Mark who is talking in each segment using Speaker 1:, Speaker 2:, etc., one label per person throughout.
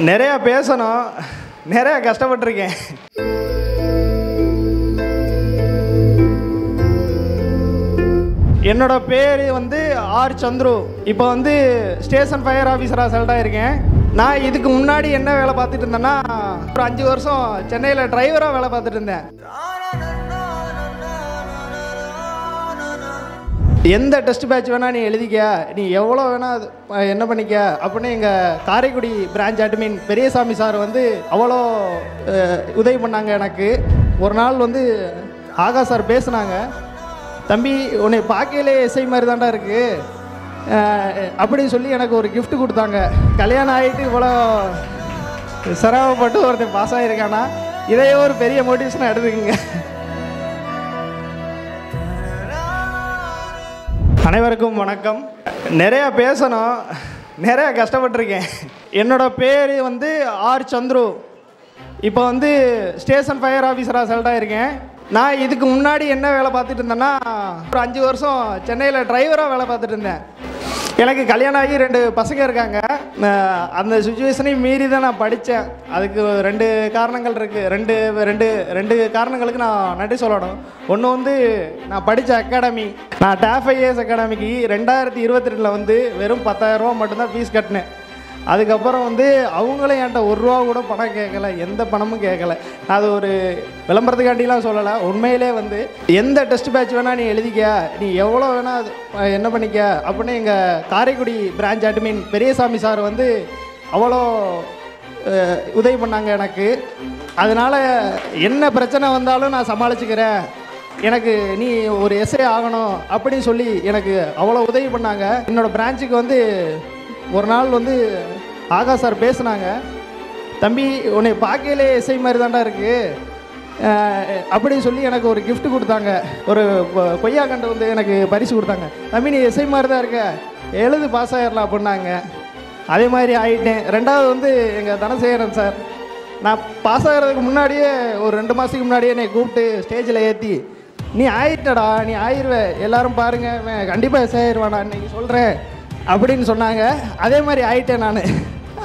Speaker 1: நிறையா பேசணும், நிறையா கஷ்டப்பட்டிருக்கேன். என்னோட பேர் வந்து ஆர் சந்துரு. இப்போ வந்து ஸ்டேஷன் ஃபயர் ஆஃபீஸராக செலக்ட் ஆகிருக்கேன். நான் இதுக்கு முன்னாடி என்ன வேலை பார்த்துட்டு இருந்தேன்னா, ஒரு 5 வருஷம் சென்னையில் டிரைவராக வேலை பார்த்துட்டு இருந்தேன். எந்த டெஸ்ட் பேட்ச் வேணால் நீ எழுதிக்க, நீ எவ்வளோ வேணால் என்ன பண்ணிக்க அப்படின்னு எங்கள் Karaikudi branch admin Periyasamy sir வந்து அவ்வளோ உதவி பண்ணாங்க எனக்கு. ஒரு நாள் வந்து ஆகா சார் பேசுனாங்க, தம்பி உன்னை பார்க்கையிலே எஸ்ஐ மாதிரி தாண்டா இருக்குது அப்படின்னு சொல்லி எனக்கு ஒரு கிஃப்ட் கொடுத்தாங்க. கல்யாணம் ஆகிட்டு இவ்வளோ சிரமப்பட்டு ஒருத்தன் பாஸ் ஆகிருக்கானா, இதையே ஒரு பெரிய மோட்டிவேஷனாக எடுத்துக்கங்க. அனைவருக்கும் வணக்கம். நிறையா பேசணும், நிறையா கஷ்டப்பட்டிருக்கேன். என்னோட பேர் வந்து ஆர் சந்துரு. இப்போ வந்து ஸ்டேஷன் ஃபயர் ஆஃபீஸராக செலக்ட் ஆகிருக்கேன். நான் இதுக்கு முன்னாடி என்ன வேலை பார்த்துட்டு இருந்தேன்னா, ஒரு 5 வருஷம் சென்னையில் டிரைவராக வேலை பார்த்துட்டு இருந்தேன். எனக்கு கல்யாணம் ஆகி 2 பசங்க இருக்காங்க. அந்த சுச்சுவேஷனையும் மீறி தான் நான் படித்தேன். அதுக்கு 2 காரணங்கள் இருக்குது. ரெண்டு காரணங்களுக்கு நான் நன்றி சொல்லணும். ஒன்று வந்து நான் படித்த அகாடமி. நான் டாஃப் ஐஏஎஸ் அகாடமிக்கு 2022 வந்து வெறும் 10,000 ரூபா மட்டும்தான் ஃபீஸ் கட்டினேன். அதுக்கப்புறம் வந்து அவங்களும் என்கிட்ட 1 ரூபா கூட பணம் கேட்கல, எந்த பணமும் கேட்கல. அது ஒரு விளம்பரத்துக்காண்டிலாம் சொல்லலை. உண்மையிலே வந்து எந்த டெஸ்ட் பேட்ச் வேணால் நீ எழுதிக்க, நீ எவ்வளோ வேணால் என்ன பண்ணிக்க அப்படின்னு எங்கள் Karaikudi branch admin Periyasamy sir வந்து அவ்வளோ உதவி பண்ணாங்க எனக்கு. அதனால் என்ன பிரச்சனை வந்தாலும் நான் சமாளிச்சுக்கிறேன், எனக்கு நீ ஒரு எஸ்ஐ ஆகணும் அப்படின்னு சொல்லி எனக்கு அவ்வளோ உதவி பண்ணாங்க. என்னோடய பிரான்ச்சுக்கு வந்து ஒரு நாள் வந்து ஆகா சார் பேசுனாங்க, தம்பி உன்னை பார்க்கையிலே எஸ்ஐ மாதிரி தாண்டா இருக்குது அப்படின்னு சொல்லி எனக்கு ஒரு கிஃப்ட் கொடுத்தாங்க. ஒரு கொய்யா கண்டு வந்து எனக்கு பரிசு கொடுத்தாங்க. தம்பி நீ எஸ்ஐ மாதிரி தான் இருக்க, எழுது பாஸ் ஆகிடலாம் அப்படின்னாங்க. அதே மாதிரி ஆகிட்டேன். 2வது வந்து எங்கள் தனசேகரன் சார், நான் பாஸ் ஆகிறதுக்கு முன்னாடியே ஒரு 2 மாதத்துக்கு முன்னாடியே என்னை கூப்பிட்டு ஸ்டேஜில் ஏற்றி, நீ ஆயிட்டடா, நீ ஆயிடுவ, எல்லோரும் பாருங்கள் கண்டிப்பாக எஸ்ஐ ஆயிடுவானா இன்றைக்கி சொல்கிறேன் அப்படின்னு சொன்னாங்க. அதே மாதிரி ஆகிட்டேன் நான்.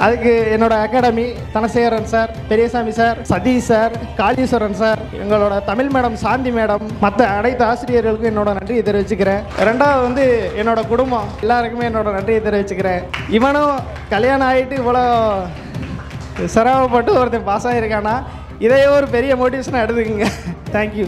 Speaker 1: அதுக்கு என்னோடய academy Dhanasekaran sir, Periyasamy sir, Sathish sir, Kaliswaran sir, எங்களோட தமிழ் மேடம் சாந்தி மேடம், மற்ற அனைத்து ஆசிரியர்களுக்கும் என்னோட நன்றியை தெரிவிச்சுக்கிறேன். 2வது வந்து என்னோட குடும்பம் எல்லாருக்குமே என்னோட நன்றியை தெரிவிச்சுக்கிறேன். இவனும் கல்யாணம் ஆகிட்டு இவ்வளோ சிரமப்பட்டு ஒருத்தன் பாஸ் ஆகிருக்கானா, இதையே ஒரு பெரிய மோட்டிவேஷனாக எடுத்துக்கங்க. தேங்க்யூ.